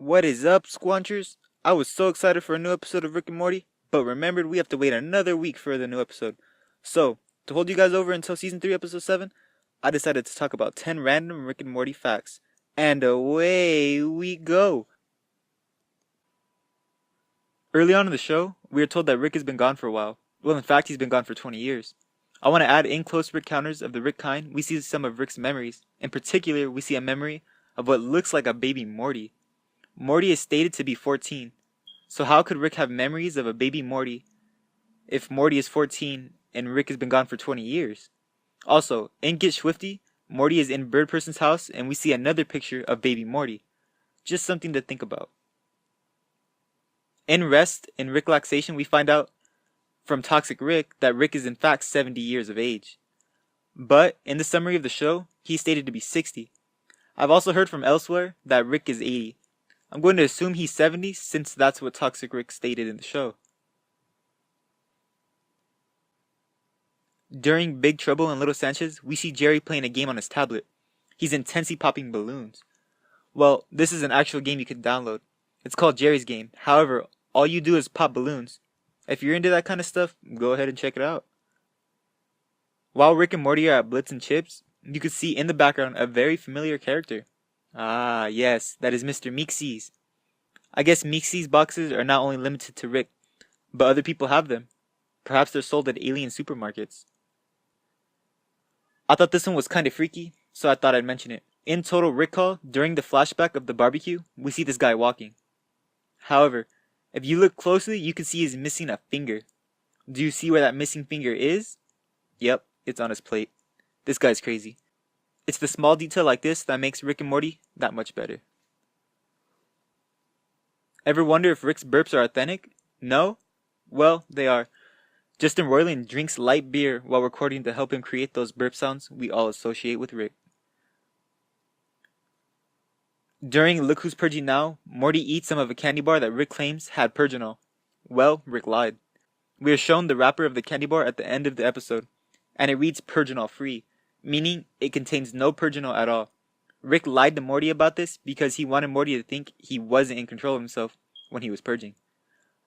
What is up, Squanchers? I was so excited for a new episode of Rick and Morty, but remembered we have to wait another week for the new episode. So, to hold you guys over until Season 3, Episode 7, I decided to talk about 10 random Rick and Morty facts. And away we go! Early on in the show, we are told that Rick has been gone for a while. Well, in fact, he's been gone for 20 years. I want to add in close Rick counters of the Rick kind, we see some of Rick's memories. In particular, we see a memory of what looks like a baby Morty. Morty is stated to be 14. So how could Rick have memories of a baby Morty if Morty is 14 and Rick has been gone for 20 years? Also, in Get Swifty, Morty is in Bird Person's house and we see another picture of baby Morty. Just something to think about. In Rest, in Rick Laxation, we find out from Toxic Rick that Rick is in fact 70 years of age. But in the summary of the show, he's stated to be 60. I've also heard from elsewhere that Rick is 80. I'm going to assume he's 70 since that's what Toxic Rick stated in the show. During Big Trouble in Little Sanchez, we see Jerry playing a game on his tablet. He's intensely popping balloons. Well, this is an actual game you can download. It's called Jerry's Game. However, all you do is pop balloons. If you're into that kind of stuff, go ahead and check it out. While Rick and Morty are at Blitz and Chips, you could see in the background a very familiar character. Ah, yes, that is Mr. Meeksies. I guess Meeksies boxes are not only limited to Rick, but other people have them. Perhaps they're sold at alien supermarkets. I thought this one was kind of freaky, so I thought I'd mention it. In Total Recall, during the flashback of the barbecue, we see this guy walking. However, if you look closely, you can see he's missing a finger. Do you see where that missing finger is? Yep, it's on his plate. This guy's crazy. It's the small detail like this that makes Rick and Morty that much better. Ever wonder if Rick's burps are authentic? No? Well, they are. Justin Roiland drinks light beer while recording to help him create those burp sounds we all associate with Rick. During Look Who's Purging Now, Morty eats some of a candy bar that Rick claims had Purginol. Well, Rick lied. We are shown the wrapper of the candy bar at the end of the episode, and it reads Purginol free, meaning it contains no Purginol at all. Rick lied to Morty about this because he wanted Morty to think he wasn't in control of himself when he was purging.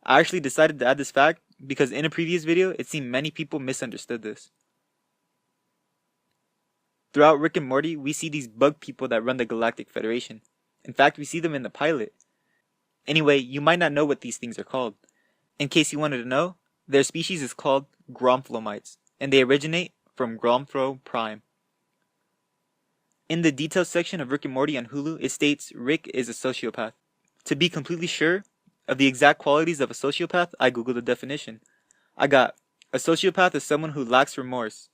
I actually decided to add this fact because in a previous video it seemed many people misunderstood this. Throughout Rick and Morty, we see these bug people that run the Galactic Federation. In fact, we see them in the pilot. Anyway, you might not know what these things are called. In case you wanted to know, their species is called Gromphlomites, and they originate from Gromphro Prime. In the details section of Rick and Morty on Hulu, it states Rick is a sociopath. To be completely sure of the exact qualities of a sociopath, I googled the definition. I got, a sociopath is someone who lacks remorse,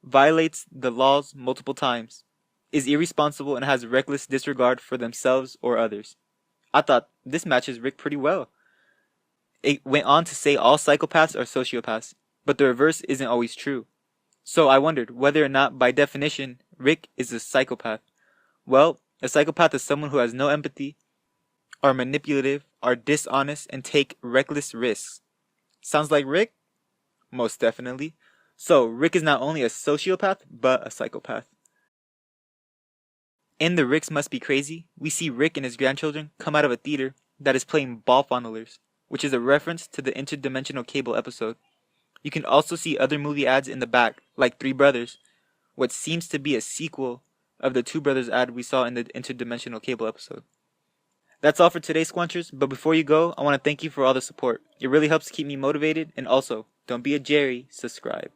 violates the laws multiple times, is irresponsible and has reckless disregard for themselves or others. I thought this matches Rick pretty well. It went on to say all psychopaths are sociopaths, but the reverse isn't always true. So I wondered whether or not, by definition, Rick is a psychopath. Well, a psychopath is someone who has no empathy, are manipulative, are dishonest, and take reckless risks. Sounds like Rick? Most definitely. So, Rick is not only a sociopath, but a psychopath. In the Ricks Must Be Crazy, we see Rick and his grandchildren come out of a theater that is playing ball fondlers, which is a reference to the Interdimensional Cable episode. You can also see other movie ads in the back, like Three Brothers, what seems to be a sequel of the Two Brothers ad we saw in the Interdimensional Cable episode. That's all for today, Squanchers, but before you go, I want to thank you for all the support. It really helps keep me motivated, and also, don't be a Jerry, subscribe.